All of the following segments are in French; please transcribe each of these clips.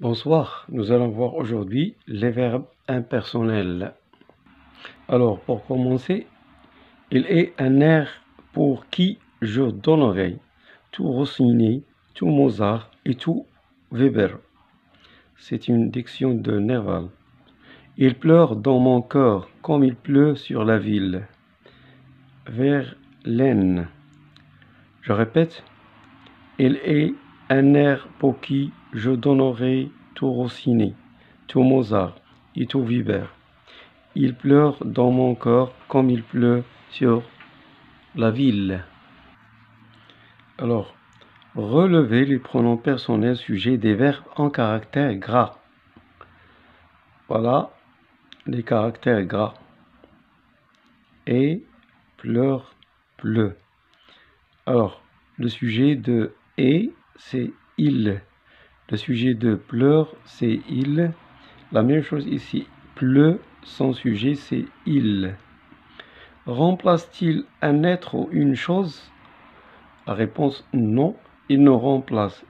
Bonsoir, nous allons voir aujourd'hui les verbes impersonnels. Alors, pour commencer, il est un air pour qui je donnerai tout Rossini, tout Mozart et tout Weber. C'est une diction de Nerval. Il pleure dans mon cœur comme il pleut sur la ville. Verlaine. Je répète, il est un air pour qui je donnerai tout Rossini, tout Mozart et tout Weber. Il pleure dans mon cœur comme il pleut sur la ville. Alors, relevez les pronoms personnels sujets des verbes en caractère gras. Voilà les caractères gras. Et, pleure, pleut. Alors, le sujet de et, c'est il. Le sujet de pleure, c'est il. La même chose ici. Pleut, son sujet, c'est il. Remplace-t-il un être ou une chose? La réponse non. Il ne remplace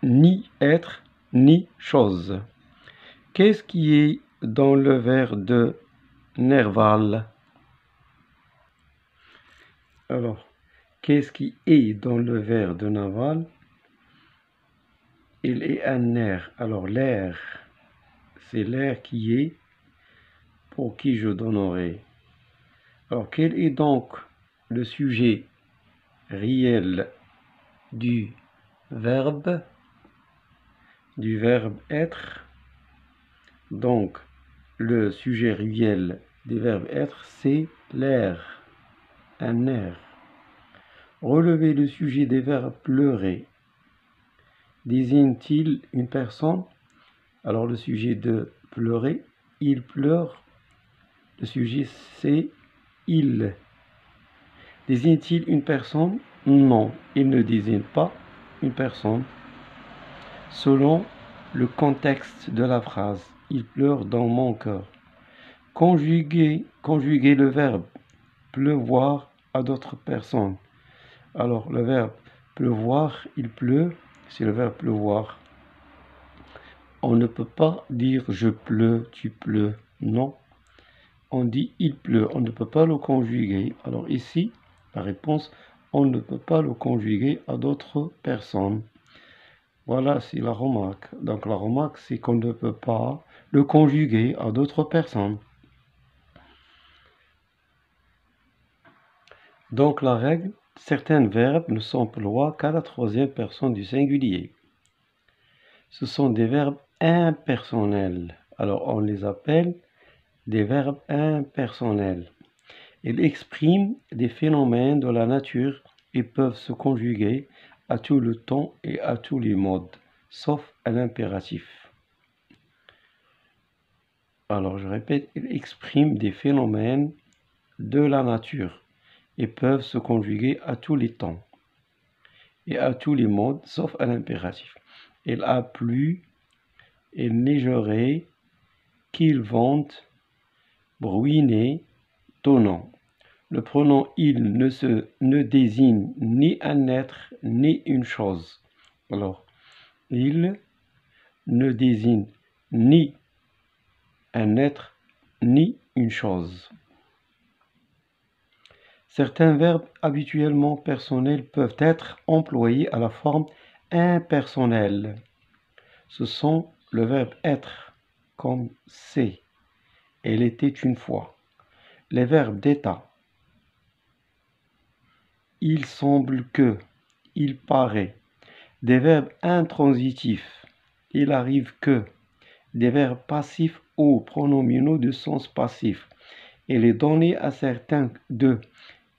ni être ni chose. Qu'est-ce qui est dans le vers de Nerval? Alors, qu'est-ce qui est dans le vers de Nerval? Il est un air. Alors, l'air, c'est l'air qui est pour qui je donnerai. Alors, quel est donc le sujet réel du verbe être? Donc, le sujet réel du verbe être, c'est l'air, un air. Relevez le sujet des verbes pleurer. Désigne-t-il une personne? Alors, le sujet de pleurer, il pleure. Le sujet, c'est il. Désigne-t-il une personne? Non, il ne désigne pas une personne. Selon le contexte de la phrase, il pleure dans mon cœur. Conjuguer le verbe pleuvoir à d'autres personnes. Alors, le verbe pleuvoir, il pleut, c'est le verbe pleuvoir. On ne peut pas dire je pleut, tu pleut. Non. On dit il pleut. On ne peut pas le conjuguer. Alors ici, la réponse, on ne peut pas le conjuguer à d'autres personnes. Voilà, c'est la remarque. Donc la remarque, c'est qu'on ne peut pas le conjuguer à d'autres personnes. Donc la règle, certains verbes ne s'emploient qu'à la troisième personne du singulier. Ce sont des verbes impersonnels. Alors on les appelle des verbes impersonnels. Ils expriment des phénomènes de la nature et peuvent se conjuguer à tout le temps et à tous les modes, sauf à l'impératif. Alors je répète, ils expriment des phénomènes de la nature et peuvent se conjuguer à tous les temps et à tous les modes, sauf à l'impératif. Il a plu, il neigerait, qu'il vente, bruiner, tonnant. Le pronom il ne désigne ni un être ni une chose. Alors, il ne désigne ni un être ni une chose. Certains verbes habituellement personnels peuvent être employés à la forme impersonnelle. Ce sont le verbe être, comme c'est, elle était une fois. Les verbes d'état, il semble que, il paraît. Des verbes intransitifs, il arrive que. Des verbes passifs ou pronominaux de sens passif. Il est donné à certains d'eux.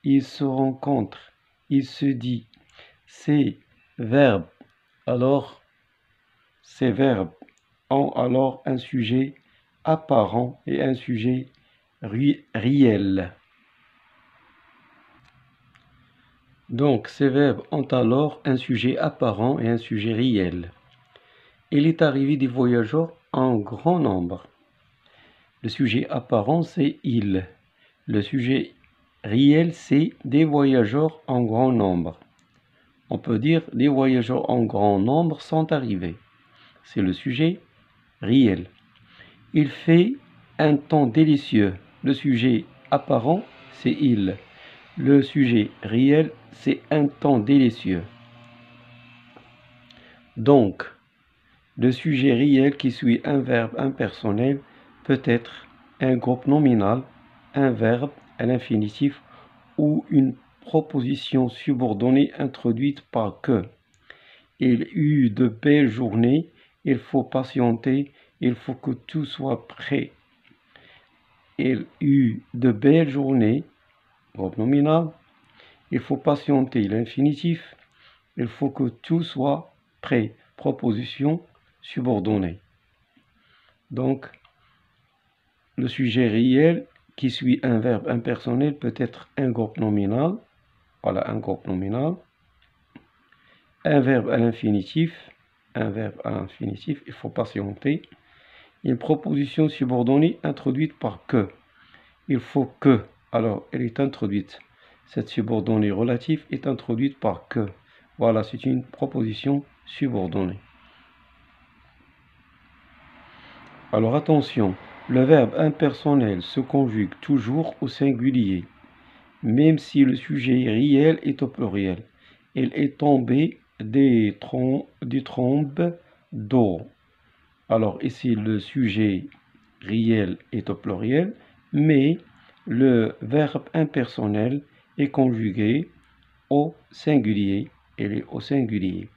Il se rencontre, il se dit. Ces verbes ont alors un sujet apparent et un sujet réel. Donc, ces verbes ont alors un sujet apparent et un sujet réel. Il est arrivé des voyageurs en grand nombre. Le sujet apparent, c'est il. Le sujet réel, c'est des voyageurs en grand nombre. On peut dire des voyageurs en grand nombre sont arrivés. c'est le sujet réel. Il fait un temps délicieux. Le sujet apparent, c'est il. Le sujet réel, c'est un temps délicieux. Donc, le sujet réel qui suit un verbe impersonnel peut être un groupe nominal, un verbe à l'infinitif ou une proposition subordonnée introduite par que. Il eut de belles journées, il faut patienter, il faut que tout soit prêt. Il eut de belles journées, groupe nominal, il faut patienter, l'infinitif, il faut que tout soit prêt, proposition subordonnée. Donc, le sujet réel qui suit un verbe impersonnel peut être un groupe nominal, voilà un groupe nominal, un verbe à l'infinitif, il faut patienter, une proposition subordonnée introduite par que. Il faut que, alors elle est introduite. Cette subordonnée relative est introduite par que. Voilà, c'est une proposition subordonnée. Alors attention, le verbe impersonnel se conjugue toujours au singulier, même si le sujet réel est au pluriel. Il est tombé des trombes d'eau. Alors ici, le sujet réel est au pluriel, mais le verbe impersonnel est conjugué au singulier. Il est au singulier.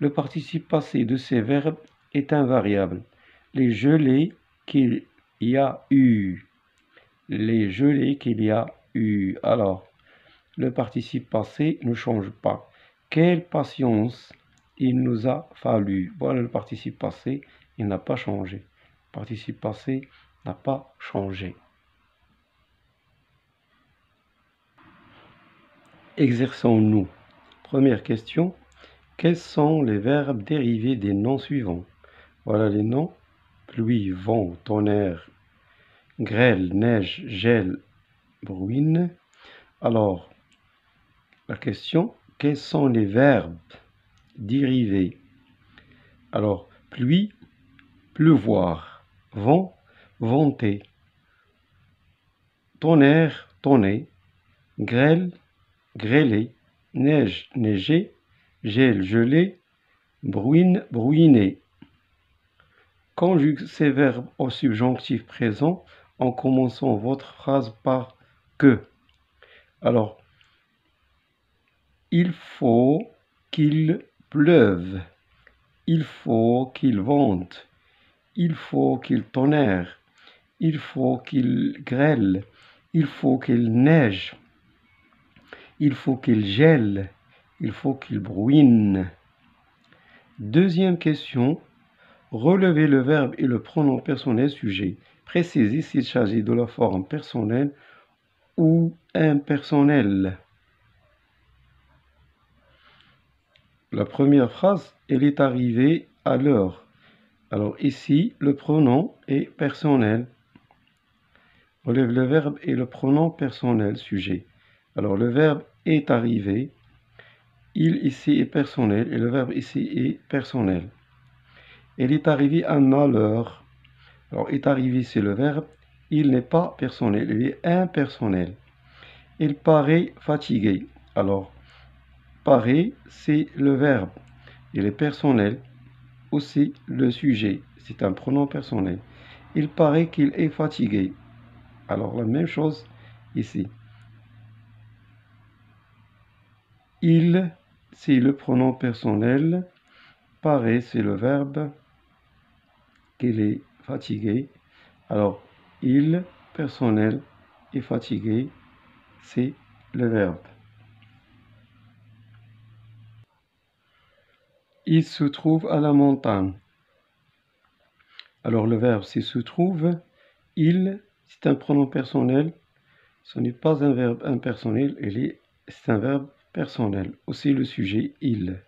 Le participe passé de ces verbes est invariable. Les gelées qu'il y a eu. Les gelées qu'il y a eu. Alors, le participe passé ne change pas. Quelle patience il nous a fallu. Voilà le participe passé, il n'a pas changé. Le participe passé n'a pas changé. Exerçons-nous. Première question. Quels sont les verbes dérivés des noms suivants? Voilà les noms. Pluie, vent, tonnerre, grêle, neige, gel, bruine. Alors, la question, quels sont les verbes dérivés? Alors, pluie, pleuvoir, vent, venter, tonnerre, tonner, grêle, grêler, neige, neiger, gel, geler, bruine, bruiner. Conjugue ces verbes au subjonctif présent en commençant votre phrase par que. Alors, il faut qu'il pleuve, il faut qu'il vente, il faut qu'il tonnerre, il faut qu'il grêle, il faut qu'il neige, il faut qu'il gèle, il faut qu'il bruine. Deuxième question, relevez le verbe et le pronom personnel sujet. Précisez s'il s'agit de la forme personnelle ou impersonnelle. La première phrase, elle est arrivée à l'heure. Alors ici, le pronom est personnel. Relève le verbe et le pronom personnel sujet. Alors le verbe est arrivé. Il ici est personnel et le verbe ici est personnel. Elle est arrivée à l'heure. Alors est arrivé c'est le verbe. Il n'est pas personnel, il est impersonnel. Il paraît fatigué. Alors paraît c'est le verbe. Il est personnel. Aussi le sujet, c'est un pronom personnel. Il paraît qu'il est fatigué. Alors la même chose ici. Il, c'est le pronom personnel. Paraît, c'est le verbe. Qu'il est fatigué. Alors, il, personnel, est fatigué. C'est le verbe. Il se trouve à la montagne. Alors, le verbe, c'est se trouve. Il, c'est un pronom personnel. Ce n'est pas un verbe impersonnel, c'est un verbe personnel. Aussi le sujet, il.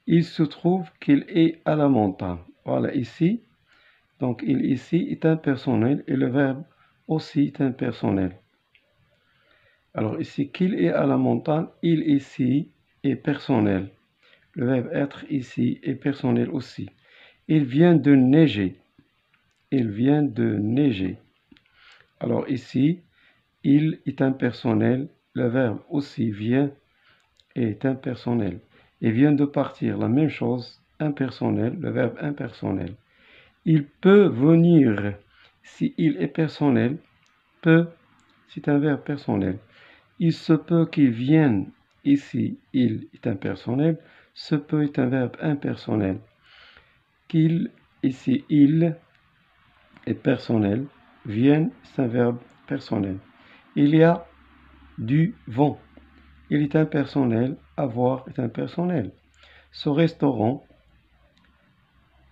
Il se trouve qu'il est à la montagne. Voilà, ici. Donc, il ici est impersonnel et le verbe aussi est impersonnel. Alors, ici, qu'il est à la montagne, il ici est personnel. Le verbe être ici est personnel aussi. Il vient de neiger. Il vient de neiger. Alors ici, il est impersonnel. Le verbe aussi vient est impersonnel. Il vient de partir. La même chose, impersonnel, le verbe impersonnel. Il peut venir. Si il est personnel, peut, c'est un verbe personnel. Il se peut qu'il vienne. Ici, il est impersonnel. Se peut est un verbe impersonnel. Qu'il, ici, il est personnel. Vienne, c'est un verbe personnel. Il y a du vent. Il est impersonnel. Avoir est impersonnel. Ce restaurant,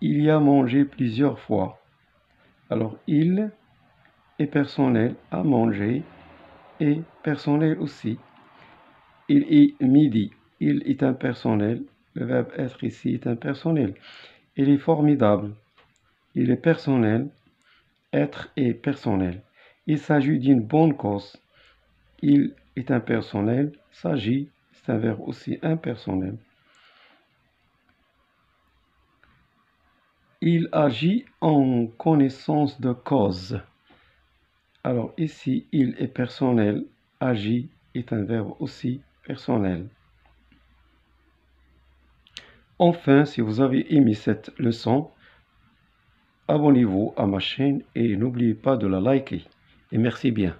il y a mangé plusieurs fois. Alors, il est personnel. À manger est personnel aussi. Il est midi. Il est impersonnel. Le verbe être ici est impersonnel. Il est formidable. Il est personnel. Être est personnel. Il s'agit d'une bonne cause. Il est impersonnel. S'agit, c'est un verbe aussi impersonnel. Il agit en connaissance de cause. Alors ici, il est personnel. Agit est un verbe aussi personnel. Enfin, si vous avez aimé cette leçon, abonnez-vous à ma chaîne et n'oubliez pas de la liker. Et merci bien.